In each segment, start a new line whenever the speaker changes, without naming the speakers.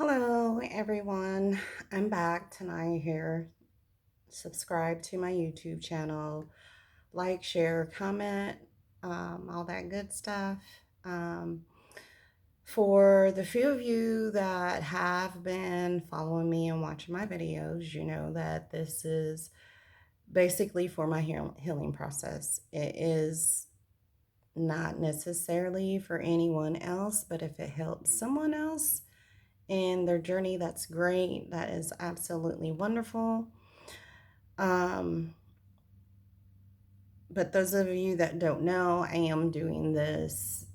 Hello, everyone. I'm back tonight here. Subscribe to my YouTube channel, like, share, comment, all that good stuff. Um, for the few of you that have been following me and watching my videos, you know that this is basically for my healing process. It is not necessarily for anyone else, but if it helps someone else, in their journey, that's great. That is absolutely wonderful. Um, but those of you that don't know, I am doing this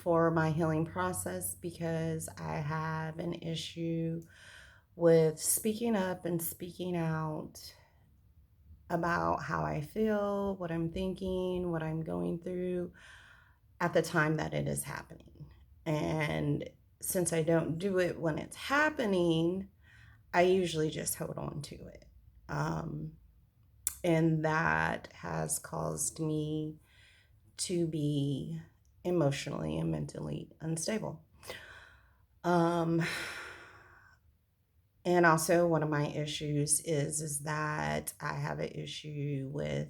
for my healing process because I have an issue with speaking up and speaking out about how I feel, what I'm thinking, what I'm going through at the time that it is happening. And since I don't do it when it's happening, I usually just hold on to it. Um, and that has caused me to be emotionally and mentally unstable. Um, and also one of my issues is that I have an issue with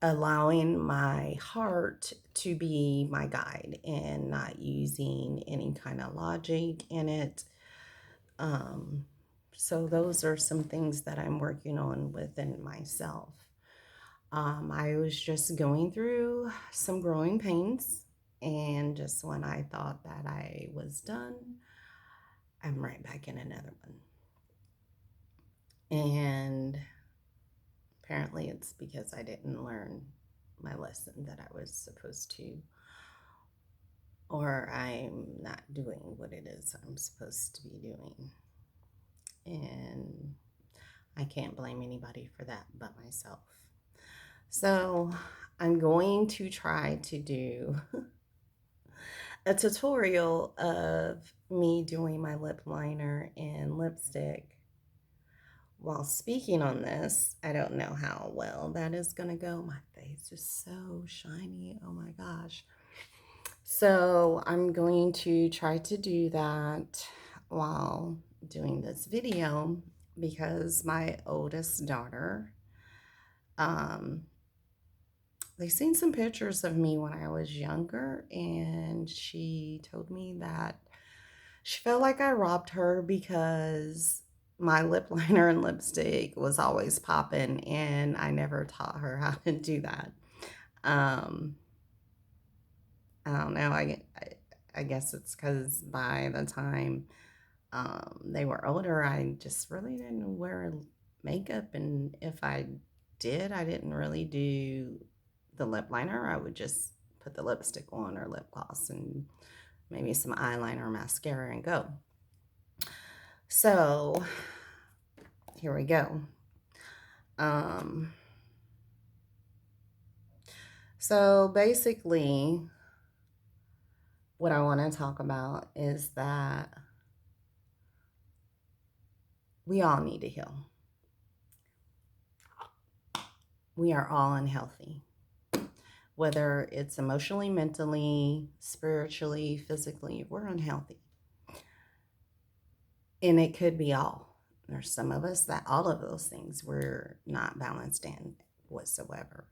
allowing my heart to be my guide and not using any kind of logic in it. Um, so those are some things that I'm working on within myself. I was just going through some growing pains, and just when I thought that I was done, I'm right back in another one. And apparently, it's because I didn't learn my lesson that I was supposed to, or I'm not doing what it is I'm supposed to be doing. And I can't blame anybody for that but myself. So I'm going to try to do a tutorial of me doing my lip liner and lipstick while speaking on this. I don't know how well that is going to go. My face is so shiny. Oh my gosh. So I'm going to try to do that while doing this video because my oldest daughter, um, they seen some pictures of me when I was younger, and she told me that she felt like I robbed her because my lip liner and lipstick was always popping, and I never taught her how to do that. Um, I don't know. I guess it's because by the time they were older, I just really didn't wear makeup, and if I did, I didn't really do the lip liner. I would just put the lipstick on or lip gloss and maybe some eyeliner or mascara and go. So here we go. Um, so basically, what I want to talk about is that we all need to heal. We are all unhealthy, whether it's emotionally, mentally, spiritually, physically, we're unhealthy. And it could be all. There's some of us that all of those things we're not balanced in whatsoever.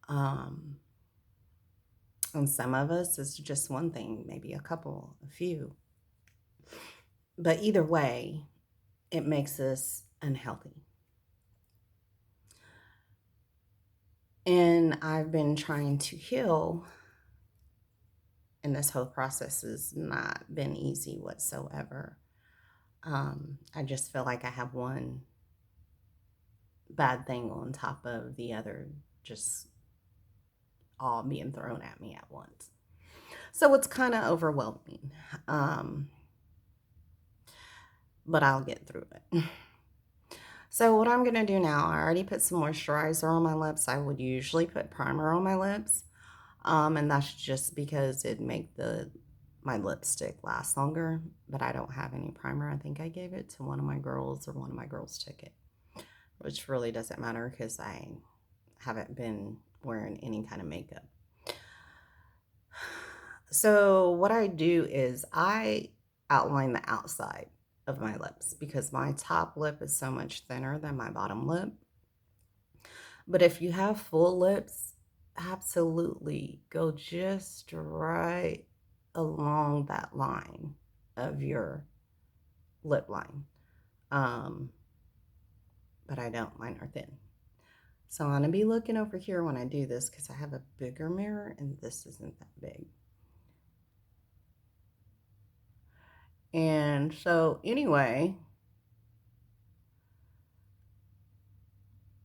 Um, and some of us it's just one thing, maybe a couple, a few. But either way, it makes us unhealthy. And I've been trying to heal, and this whole process has not been easy whatsoever. I just feel like I have one bad thing on top of the other, just all being thrown at me at once. So it's kind of overwhelming. Um, but I'll get through it. So what I'm going to do now, I already put some moisturizer on my lips. I would usually put primer on my lips. And that's just because it make my lipstick last longer, but I don't have any primer. I think I gave it to one of my girls, or one of my girls took it, which really doesn't matter because I haven't been wearing any kind of makeup. So what I do is I outline the outside of my lips because my top lip is so much thinner than my bottom lip. But if you have full lips, absolutely go just right along that line of your lip line. But I don't, mine are thin. So I'm going to be looking over here when I do this because I have a bigger mirror and this isn't that big. And so anyway,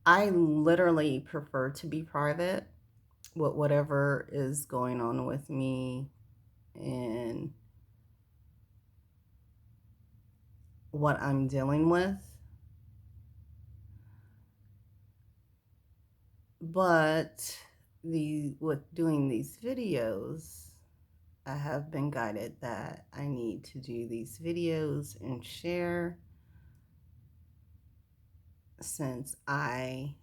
I literally prefer to be private with whatever is going on with me and what I'm dealing with. But with doing these videos, I have been guided that I need to do these videos and share since I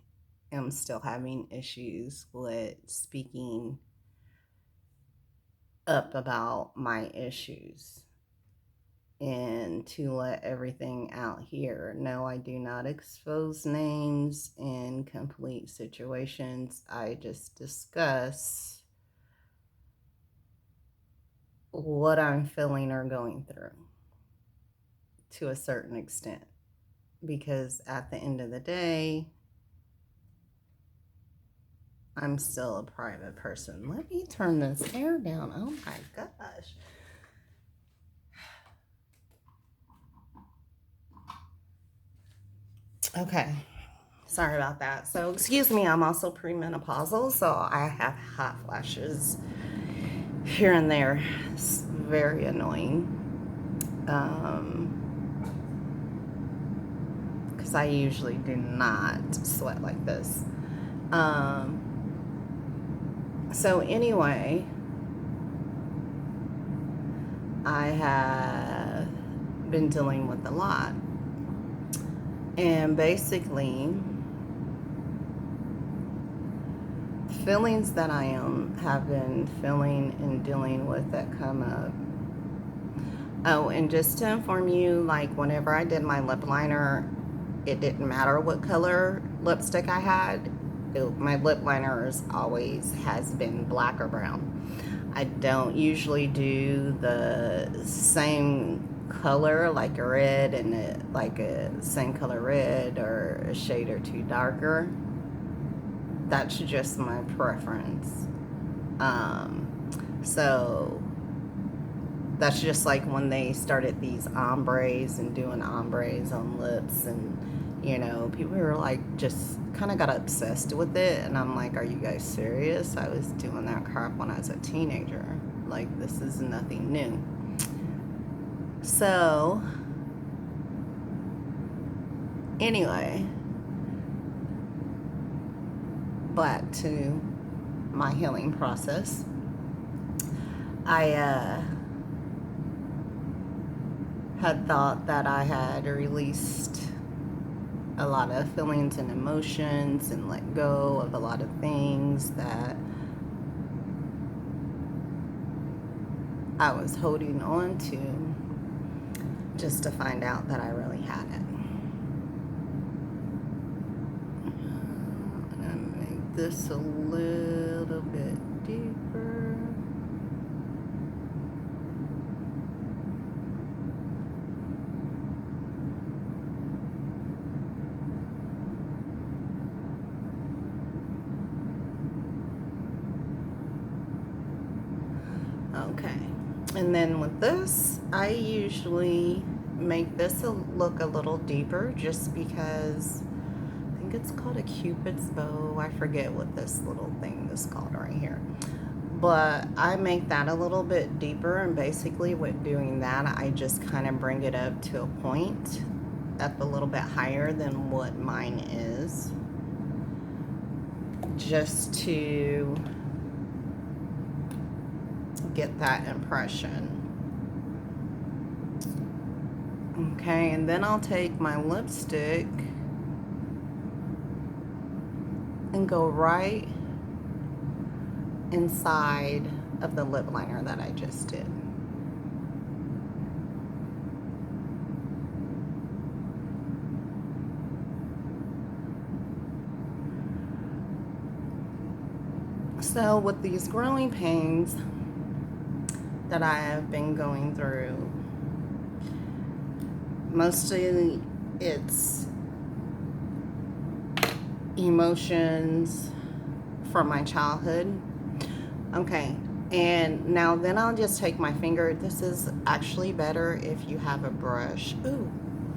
am still having issues with speaking up about my issues and to let everything out here. No, I do not expose names in complete situations. I just discuss what I'm feeling or going through to a certain extent. Because at the end of the day, I'm still a private person. Let me turn this air down. Oh my gosh. Okay. Sorry about that. So, excuse me, I'm also premenopausal, so I have hot flashes here and there. It's very annoying. Because I usually do not sweat like this. So anyway, I have been dealing with a lot. And basically, feelings that I have been feeling and dealing with that come up. Oh, and just to inform you, like whenever I did my lip liner, it didn't matter what color lipstick I had. My lip liner always has been black or brown. I don't usually do the same color, like a red and like a same color red or a shade or two darker. That's just my preference. So that's just like when they started these ombres and doing ombres on lips, and you know, people were like just kind of got obsessed with it, and I'm like, are you guys serious? I was doing that crap when I was a teenager. Like, this is nothing new. So anyway, back to my healing process. I had thought that I had released a lot of feelings and emotions and let go of a lot of things that I was holding on to, just to find out that I really had it. I'm gonna make this a little bit deeper. Okay, and then with this, I usually make this look a little deeper just because I think it's called a Cupid's bow. I forget what this little thing is called right here. But I make that a little bit deeper, and basically with doing that, I just kind of bring it up to a point up a little bit higher than what mine is, just to get that impression. Okay, and then I'll take my lipstick and go right inside of the lip liner that I just did. So with these growing pains that I have been going through, mostly it's emotions from my childhood. Okay, and now then I'll just take my finger. This is actually better if you have a brush. Ooh,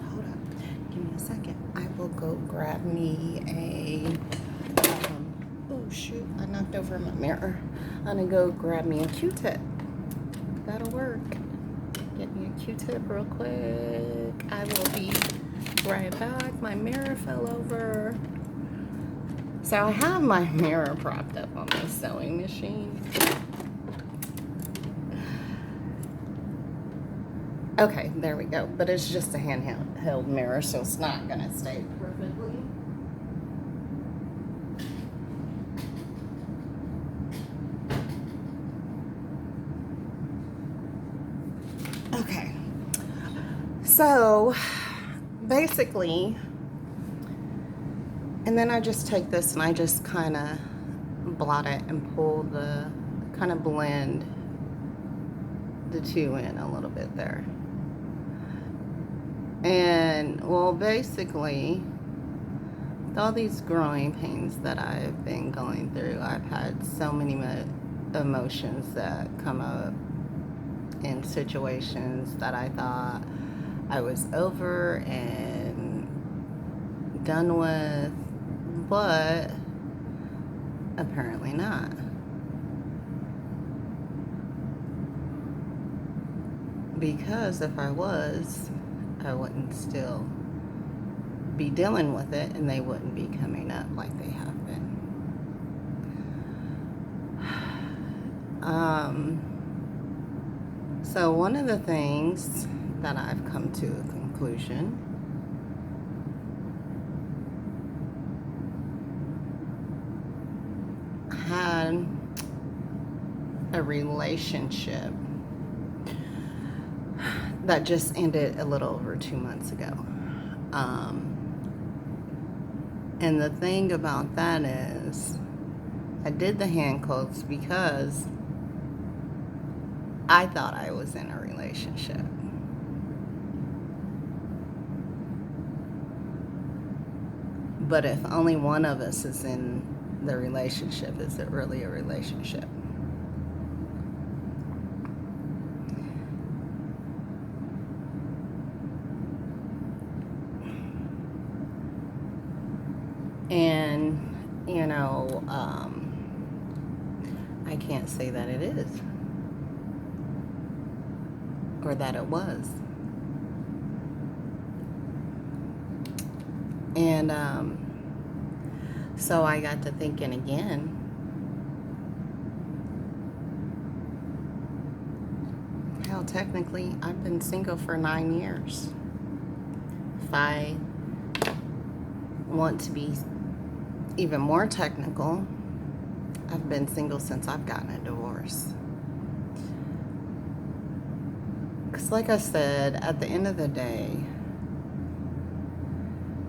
hold up. Give me a second. I will go grab me a, oh shoot, I knocked over my mirror. I'm gonna go grab me a Q-tip. That'll work. Get me a Q-tip real quick. I will be right back. My mirror fell over. So I have my mirror propped up on my sewing machine. Okay, there we go. But it's just a handheld mirror, so it's not gonna stay perfectly. Okay. So basically, and then I just take this and I just kind of blot it and pull the, kind of blend the two in a little bit there. And well, basically, with all these growing pains that I've been going through, I've had so many emotions that come up in situations that I thought I was over and done with, but apparently not. Because if I was, I wouldn't still be dealing with it and they wouldn't be coming up like they have been. So one of the things that I've come to a conclusion had a relationship that just ended a little over 2 months ago. And the thing about that is, I did the hand codes because I thought I was in a relationship. But if only one of us is in the relationship, is it really a relationship? And, you know, I can't say that it is. Or that it was. And so I got to thinking again. Hell, technically, I've been single for 9 years. If I want to be even more technical, I've been single since I've gotten a divorce. Because like I said, at the end of the day,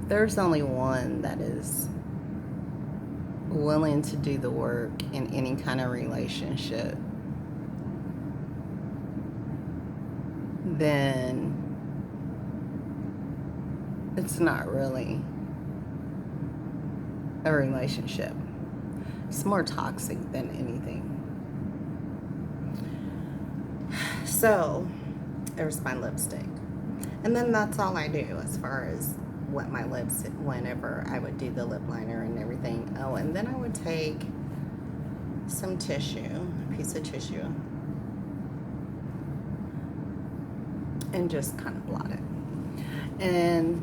there's only one that is willing to do the work in any kind of relationship, then it's not really a relationship. It's more toxic than anything. So there's my lipstick. And then that's all I do as far as wet my lips whenever I would do the lip liner and everything. Oh, and then I would take some tissue, a piece of tissue, and just kind of blot it. And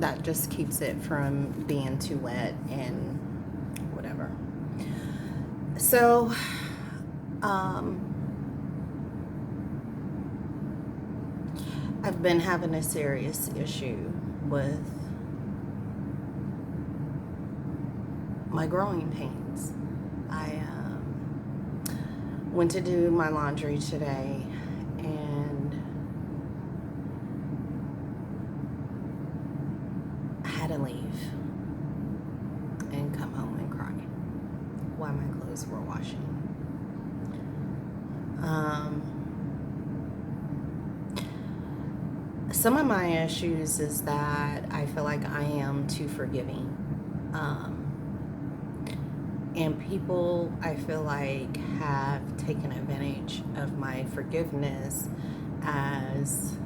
that just keeps it from being too wet and whatever. So, I've been having a serious issue with my growing pains. I went to do my laundry today and I had to leave and come home and cry. while my clothes were washing. Some of my issues is that I feel like I am too forgiving. And people, I feel like, have taken advantage of my forgiveness as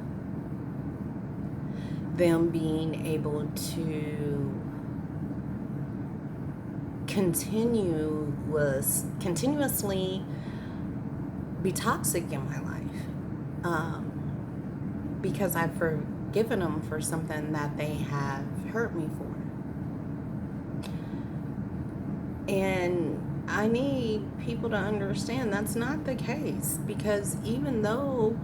them being able to continuously be toxic in my life, because I've forgiven them for something that they have hurt me for. And I need people to understand that's not the case, because even though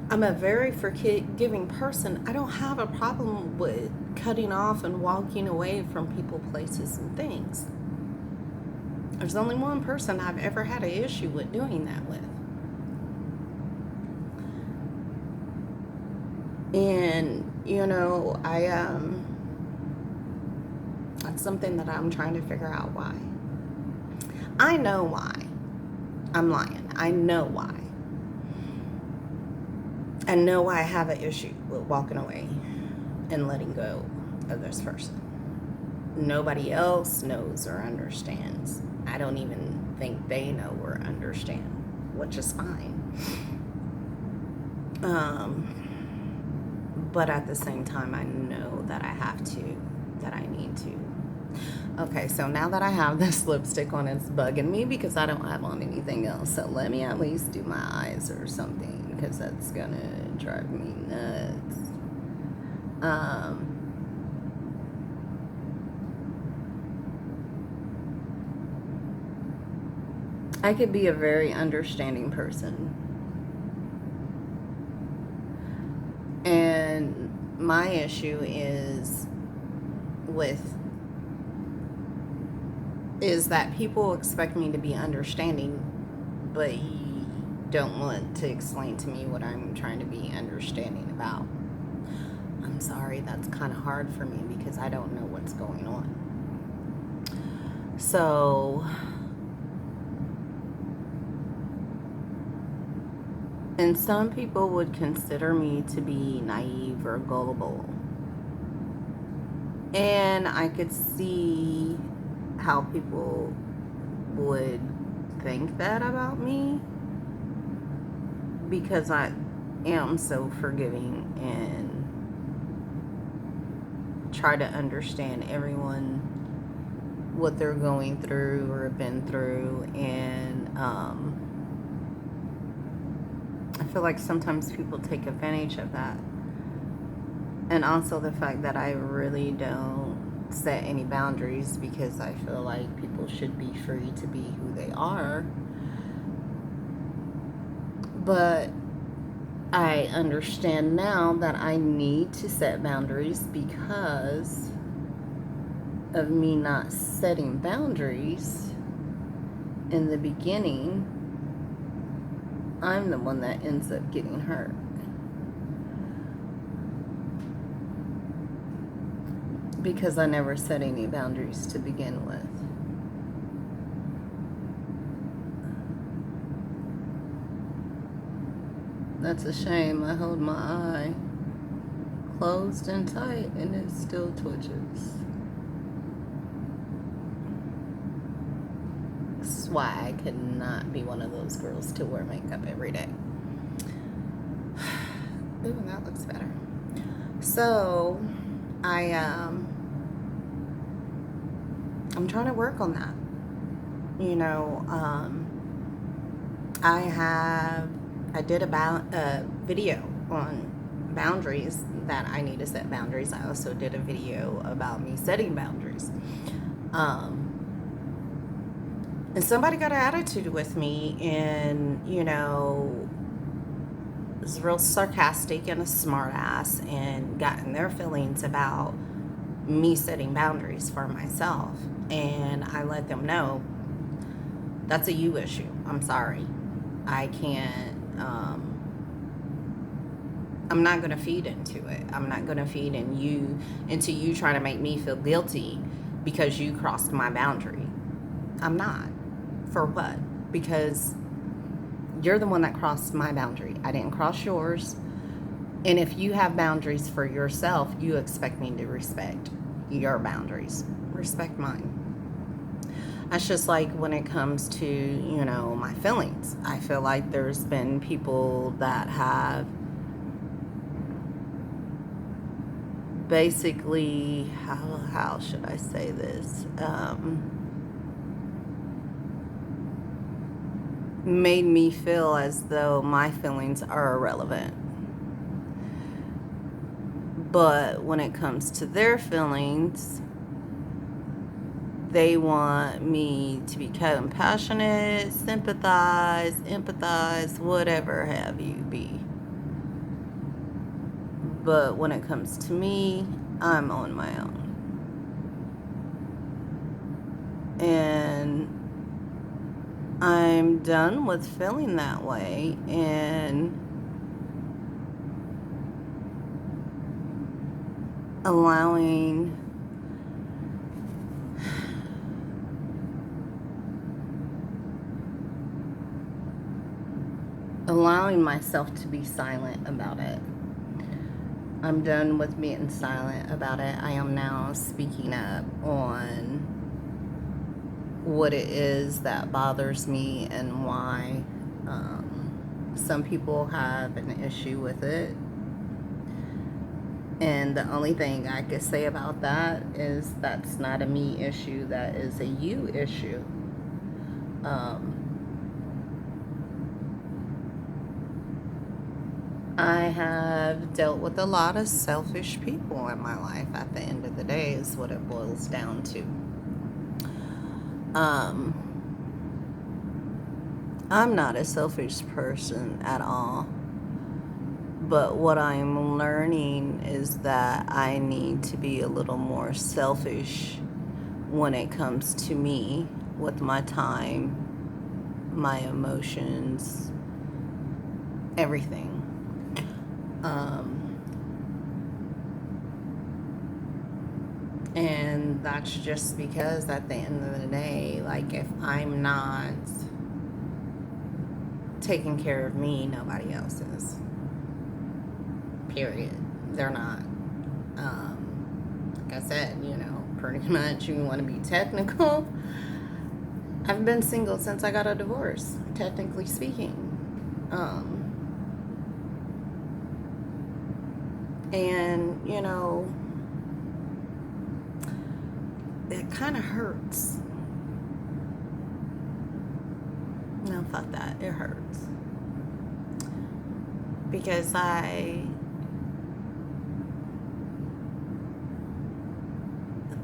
I'm a very forgiving person, I don't have a problem with cutting off and walking away from people, places, and things. There's only one person I've ever had an issue with doing that with. And, that's something that I'm trying to figure out why. I know why. I'm lying. I know why. I know why I have an issue with walking away and letting go of this person. Nobody else knows or understands. I don't even think they know or understand, which is fine. But at the same time, I know that I have to, that I need to. Okay, so now that I have this lipstick on, it's bugging me because I don't have on anything else. So let me at least do my eyes or something, because that's gonna drive me nuts. I could be a very understanding person. And my issue is that people expect me to be understanding, but you don't want to explain to me what I'm trying to be understanding about. I'm sorry, that's kind of hard for me because I don't know what's going on. So, and some people would consider me to be naive or gullible. And I could see how people would think that about me, because I am so forgiving and try to understand everyone, what they're going through or have been through. And I feel like sometimes people take advantage of that. And also the fact that I really don't set any boundaries, because I feel like people should be free to be who they are. But I understand now that I need to set boundaries because of me not setting boundaries in the beginning. I'm the one that ends up getting hurt. Because I never set any boundaries to begin with. That's a shame. I hold my eye closed and tight and it still twitches. That's why I could not be one of those girls to wear makeup every day. Ooh, that looks better. So, I'm trying to work on that. I did a video on boundaries, that I need to set boundaries. I also did a video about me setting boundaries. And somebody got an attitude with me, and, was real sarcastic and a smart ass, and got in their feelings about me setting boundaries for myself. And I let them know that's a you issue. I'm sorry. I can't, I'm not going to feed into it. I'm not going to feed into you trying to make me feel guilty because you crossed my boundary. I'm not. For what? Because you're the one that crossed my boundary. I didn't cross yours. And if you have boundaries for yourself, you expect me to respect your boundaries. Respect mine. That's just like when it comes to, my feelings. I feel like there's been people that have basically, how should I say this? Made me feel as though my feelings are irrelevant. But when it comes to their feelings, they want me to be compassionate, sympathize, empathize, whatever have you be. But when it comes to me, I'm on my own. And I'm done with feeling that way, and allowing myself to be silent about it. I'm done with being silent about it. I am now speaking up on what it is that bothers me and why. Some people have an issue with it. And the only thing I could say about that is that's not a me issue, that is a you issue. I have dealt with a lot of selfish people in my life. At the end of the day is what it boils down to. I'm not a selfish person at all. But what I'm learning is that I need to be a little more selfish when it comes to me, with my time, my emotions, everything. And that's just because at the end of the day, like, if I'm not taking care of me, nobody else is. Period. They're not. Like I said, pretty much, you want to be technical. I've been single since I got a divorce, technically speaking. And, it kind of hurts. No, fuck that. It hurts. Because I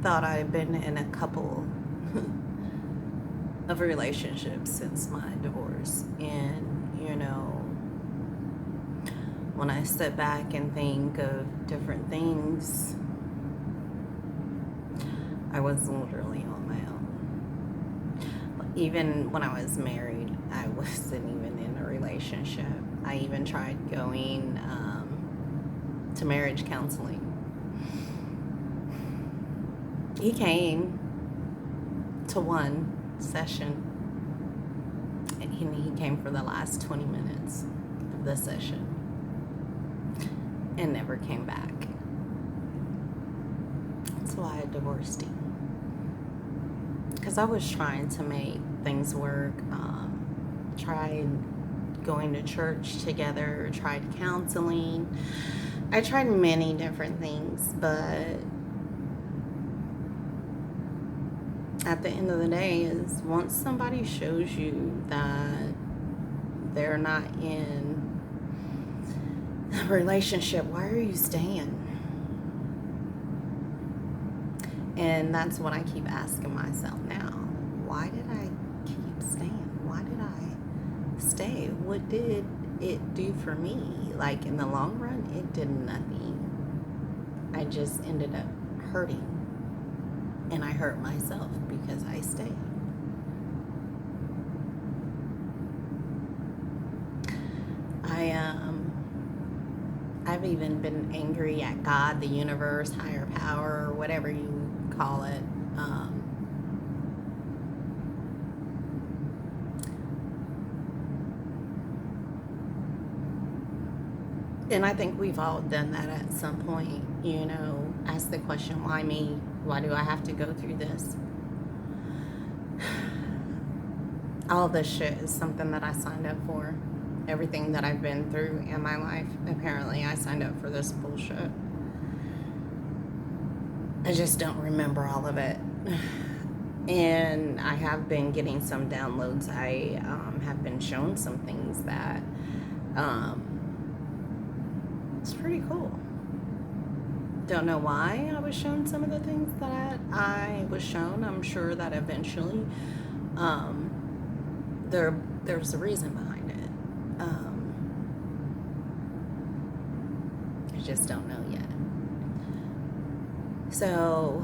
thought I'd been in a couple of relationships since my divorce. And, when I sit back and think of different things, I was literally on my own. Even when I was married, I wasn't even in a relationship. I even tried going to marriage counseling. He came to one session, and he came for the last 20 minutes of the session and never came back. That's why I divorced him. Because I was trying to make things work. Tried going to church together, tried counseling. I tried many different things, but at the end of the day is once somebody shows you that they're not in a relationship, why are you staying? And that's what I keep asking myself now. Why did I keep staying? Why did I stay? What did it do for me? Like, in the long run, it did nothing. I just ended up hurting. And I hurt myself because I stayed. I've even been angry at God, the universe, higher power, whatever you call it. And I think we've all done that at some point, you know, ask the question, why me? Why do I have to go through this? All this shit is something that I signed up for. Everything that I've been through in my life, apparently I signed up for this bullshit. I just don't remember all of it. And I have been getting some downloads. I have been shown some things that it's pretty cool. Don't know why I was shown some of the things that I was shown. I'm sure that eventually there's a reason behind it. I just don't know yet. So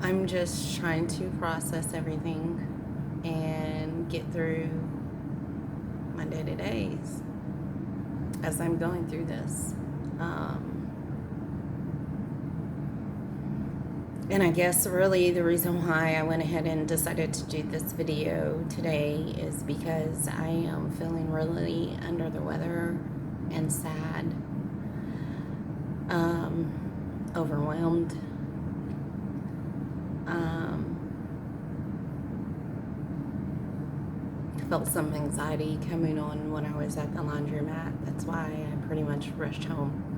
I'm just trying to process everything and get through my day-to-days as I'm going through this. And I guess really the reason why I went ahead and decided to do this video today is because I am feeling really under the weather and sad, overwhelmed. I felt some anxiety coming on when I was at the laundromat. That's why I pretty much rushed home.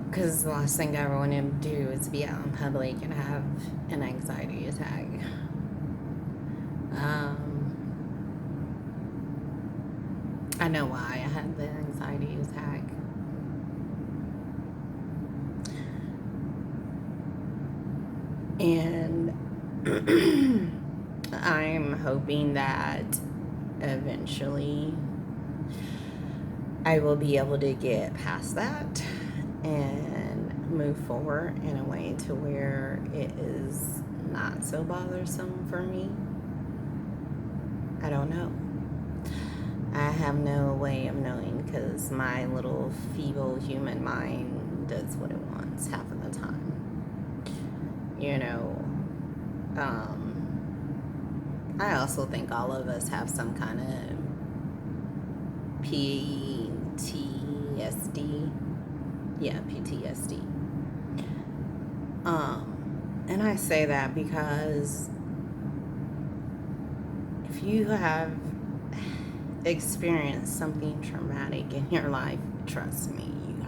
Because the last thing I ever want to do is be out in public and have an anxiety attack. I know why I had the anxiety attack. And I'm hoping that eventually I will be able to get past that and move forward in a way to where it is not so bothersome for me. I don't know. I have no way of knowing because my little feeble human mind does what it wants half of the time. You know, I also think all of us have some kind of PTSD. Yeah, PTSD. And I say that because if you have experienced something traumatic in your life, trust me, you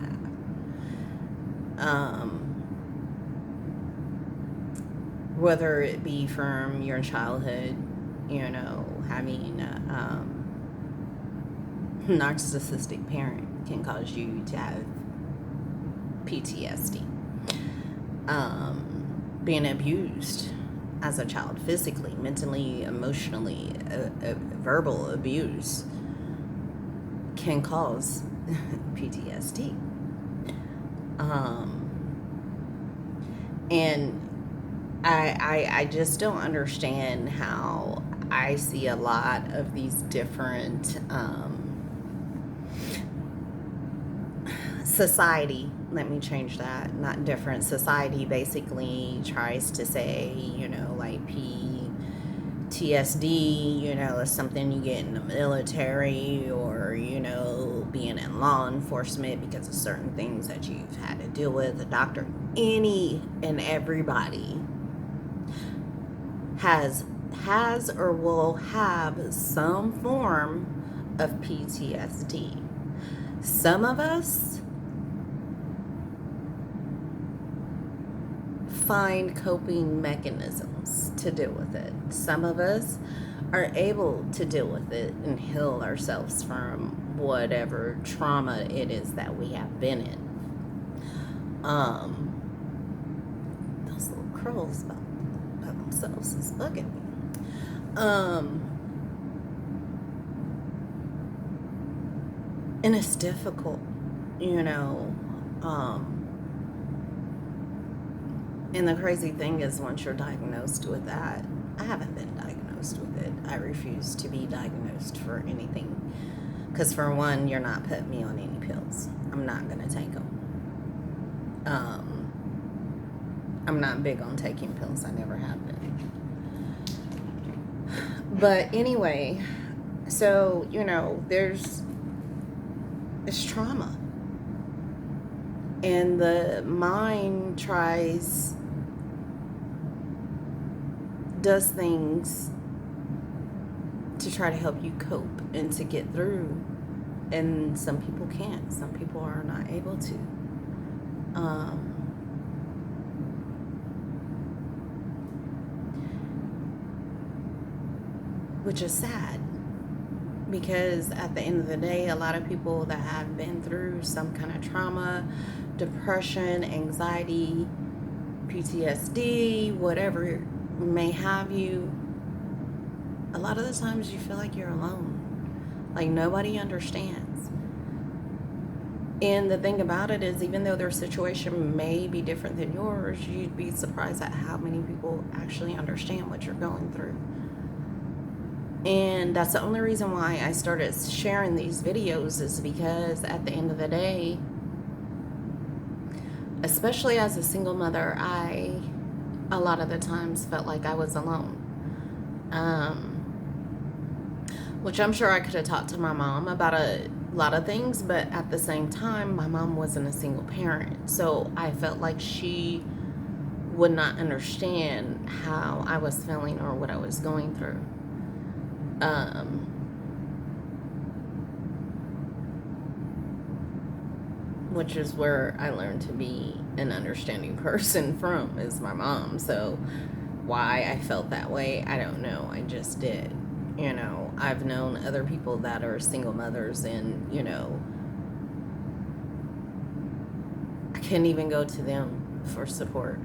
have. Whether it be from your childhood, you know, having a narcissistic parent can cause you to have PTSD. Being abused as a child, physically, mentally, emotionally, verbal abuse can cause PTSD. And I just don't understand how I see a lot of these different society, let me change that, not different, society basically tries to say, you know, like PTSD, you know, is something you get in the military or, you know, being in law enforcement because of certain things that you've had to deal with, a doctor. Any and everybody has or will have some form of PTSD. Some of us find coping mechanisms to deal with it. Some of us are able to deal with it and heal ourselves from whatever trauma it is that we have been in. Those little crows by themselves is bugging me. And it's difficult, you know. And the crazy thing is, once you're diagnosed with that, I haven't been diagnosed with it. I refuse to be diagnosed for anything. Because for one, you're not putting me on any pills. I'm not going to take them. I'm not big on taking pills. I never have been. But anyway, so, you know, there's It's trauma. And the mind does things to try to help you cope and to get through. And some people can't. Some people are not able to. Which is sad, because at the end of the day, a lot of people that have been through some kind of trauma, depression, anxiety, PTSD, whatever may have you, a lot of the times you feel like you're alone. Like nobody understands. And the thing about it is, even though their situation may be different than yours, you'd be surprised at how many people actually understand what you're going through. And that's the only reason why I started sharing these videos, is because at the end of the day, especially as a single mother, I a lot of the times felt like I was alone. Which I'm sure I could have talked to my mom about a lot of things, but at the same time, my mom wasn't a single parent. So I felt like she would not understand how I was feeling or what I was going through. Which is where I learned to be an understanding person from, is my mom. So why I felt that way, I don't know. I just did. You know, I've known other people that are single mothers, and, you know, I couldn't even go to them for support,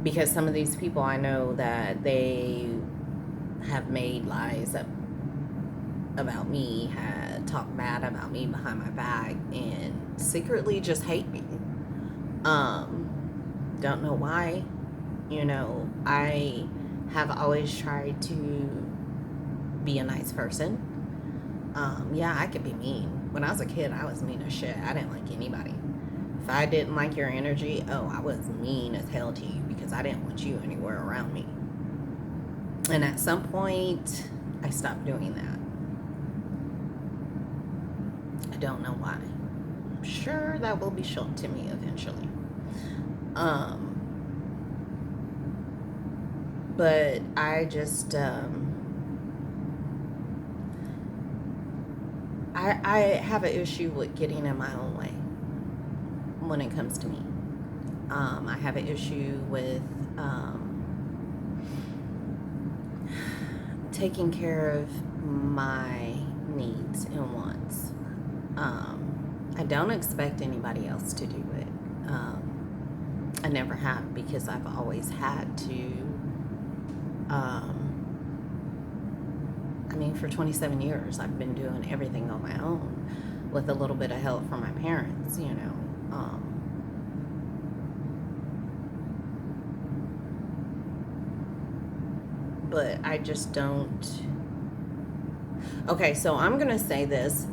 because some of these people, I know that they have made lies about me, had talked bad about me behind my back, and secretly just hate me. Don't know why. You know, I have always tried to be a nice person. Yeah, I could be mean. When I was a kid, I was mean as shit. I didn't like anybody. If I didn't like your energy, I was mean as hell to you, because I didn't want you anywhere around me. And at some point, I stopped doing that. I don't know why. I'm sure that will be shown to me eventually. But I just, I have an issue with getting in my own way when it comes to me. I have an issue with taking care of my needs and wants. I don't expect anybody else to do it. I never have, because I've always had to. I mean, for 27 years, I've been doing everything on my own, with a little bit of help from my parents, you know. But I just don't. Okay, so I'm going to say this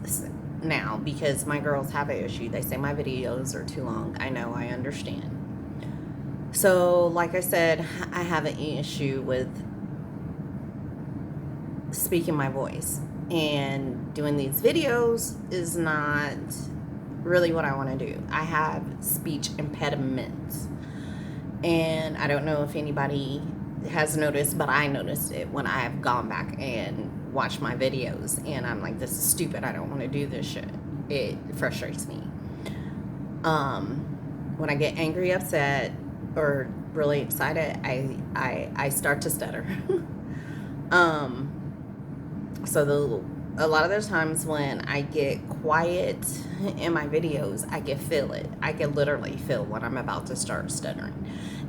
now, because my girls have an issue. They say my videos are too long. I know, I understand. So, like I said, I have an issue with speaking my voice, and doing these videos is not really what I want to do. I have speech impediments, and I don't know if anybody has noticed, but I noticed it when I have gone back and watched my videos, and I'm like, this is stupid. I don't want to do this shit. It frustrates me. When I get angry, upset, or really excited, I start to stutter. So a lot of the times when I get quiet in my videos, I can feel it. I can literally feel when I'm about to start stuttering.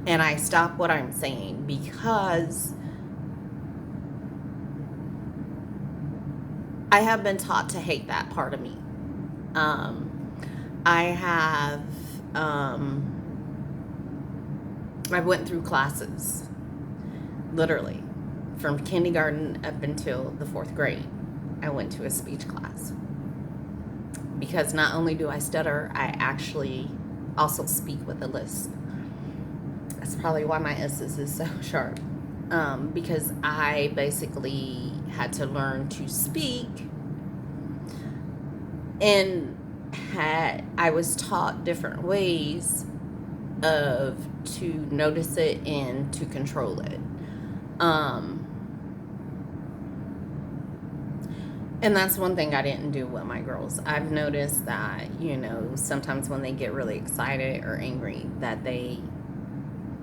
And I stop what I'm saying, because I have been taught to hate that part of me. I went through classes, literally, from kindergarten up until the 4th grade. I went to a speech class, because not only do I stutter, I actually also speak with a lisp. That's probably why my S's is so sharp, because I basically had to learn to speak in I was taught different ways of to notice it and to control it. And that's one thing I didn't do with my girls. I've noticed that, sometimes when they get really excited or angry, that they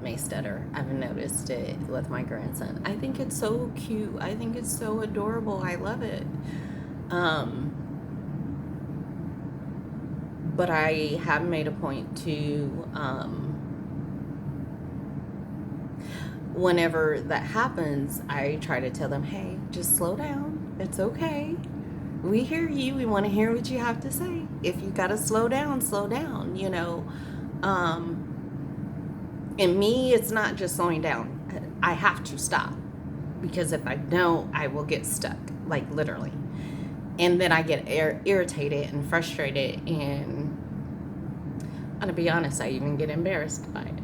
may stutter. I've noticed it with my grandson. I think it's so cute. I think it's so adorable. I love it. But I have made a point to, whenever that happens, I try to tell them, hey, just slow down. It's okay. We hear you. We want to hear what you have to say. If you got to slow down, slow down, And me, it's not just slowing down. I have to stop, because if I don't, I will get stuck, like literally. And then I get irritated and frustrated, and to be honest, I even get embarrassed by it.